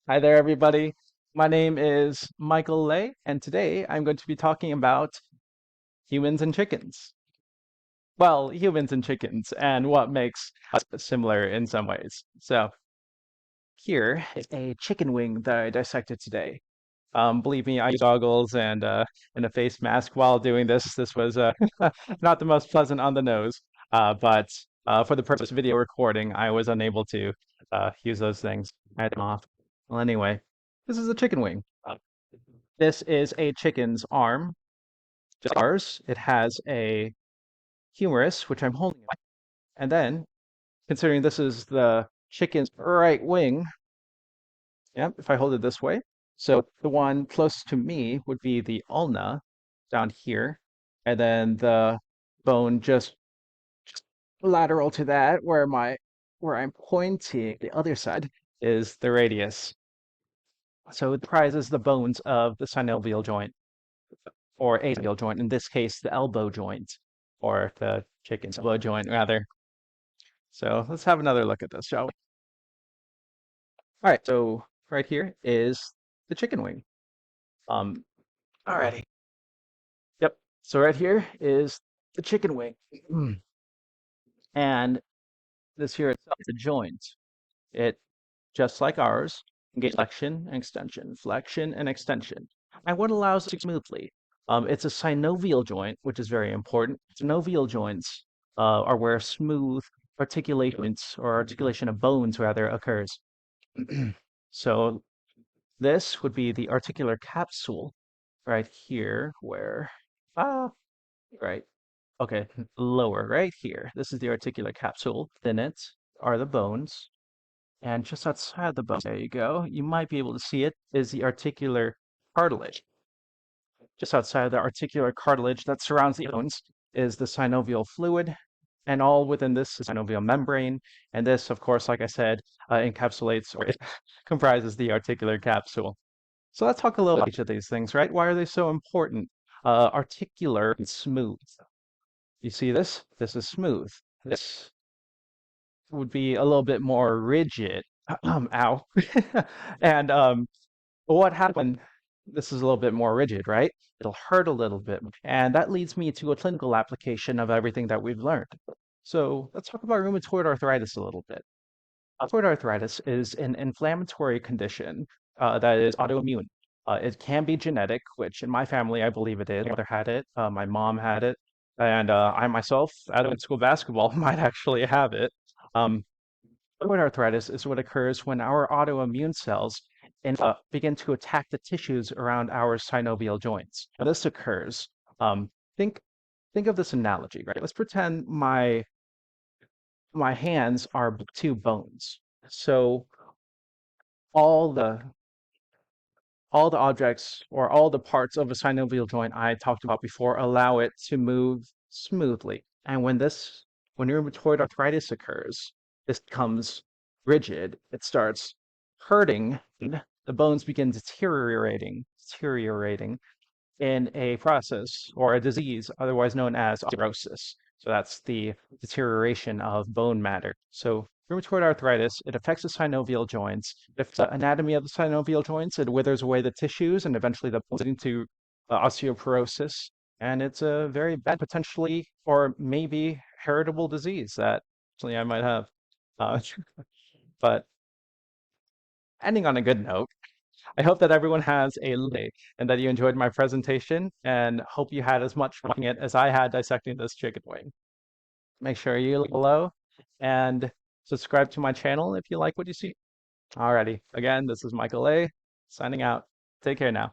Hi there, everybody. My name is Michael Lay, and today I'm going to be talking about humans and chickens. Well, humans and chickens, and what makes us similar in some ways. So, here is a chicken wing that I dissected today. Believe me, I used goggles and a face mask while doing this. This was not the most pleasant on the nose, but for the purpose of video recording, I was unable to use those things. I had them off. Well, anyway, this is a chicken wing. This is a chicken's arm, just ours. It has a humerus, which I'm holding, and then considering this is the chicken's right wing, yeah, if I hold it this way. So the one closest to me would be the ulna down here, and then the bone just lateral to that, where I'm pointing the other side is the radius. So it comprises the bones of the synovial joint or a synovial joint, in this case, the elbow joint or the chicken's elbow joint rather. So let's have another look at this, shall we? All right, so right here is the chicken wing. Alrighty. Yep. So right here is the chicken wing. And this here itself is a joint. It, just like ours, engages flexion and extension, flexion and extension. And what allows it to smoothly? It's a synovial joint, which is very important. Synovial joints are where smooth articulations or articulation of bones rather occurs. So this would be the articular capsule right here, where ah right. Okay, lower right here. This is the articular capsule. Within it are the bones. And just outside the bones, there you go. You might be able to see it, is the articular cartilage. Just outside of the articular cartilage that surrounds the bones is the synovial fluid, and all within this is synovial membrane. And this, of course, like I said, encapsulates or it comprises the articular capsule. So let's talk a little about each of these things, right? Why are they so important? Articular and smooth. You see this? This is smooth. This would be a little bit more rigid. Ow. And what happened? This is a little bit more rigid, right? It'll hurt a little bit. And that leads me to a clinical application of everything that we've learned. So let's talk about rheumatoid arthritis a little bit. Rheumatoid arthritis is an inflammatory condition that is autoimmune. It can be genetic, which in my family, I believe it is. My mother had it, my mom had it, and I myself, out of school basketball, might actually have it. Um, Rheumatoid arthritis is what occurs when our autoimmune cells begin to attack the tissues around our synovial joints. When this occurs, um, think think of this analogy, right? Let's pretend my hands are two bones. So all the all the objects or all the parts of a synovial joint I talked about before allow it to move smoothly. And when rheumatoid arthritis occurs, this becomes rigid. It starts hurting. The bones begin deteriorating in a process or a disease otherwise known as osteoporosis. So that's the deterioration of bone matter. So rheumatoid arthritis, it affects the synovial joints. It affects the anatomy of the synovial joints. It withers away the tissues and eventually the bones into osteoporosis. And it's a very bad, potentially, or maybe heritable disease that actually I might have. Uh, but ending on a good note, I hope that everyone has a lovely day and that you enjoyed my presentation and hope you had as much fun watching it as I had dissecting this chicken wing. Make sure you look below and subscribe to my channel if you like what you see. Alrighty, again, this is Michael A. signing out. Take care now.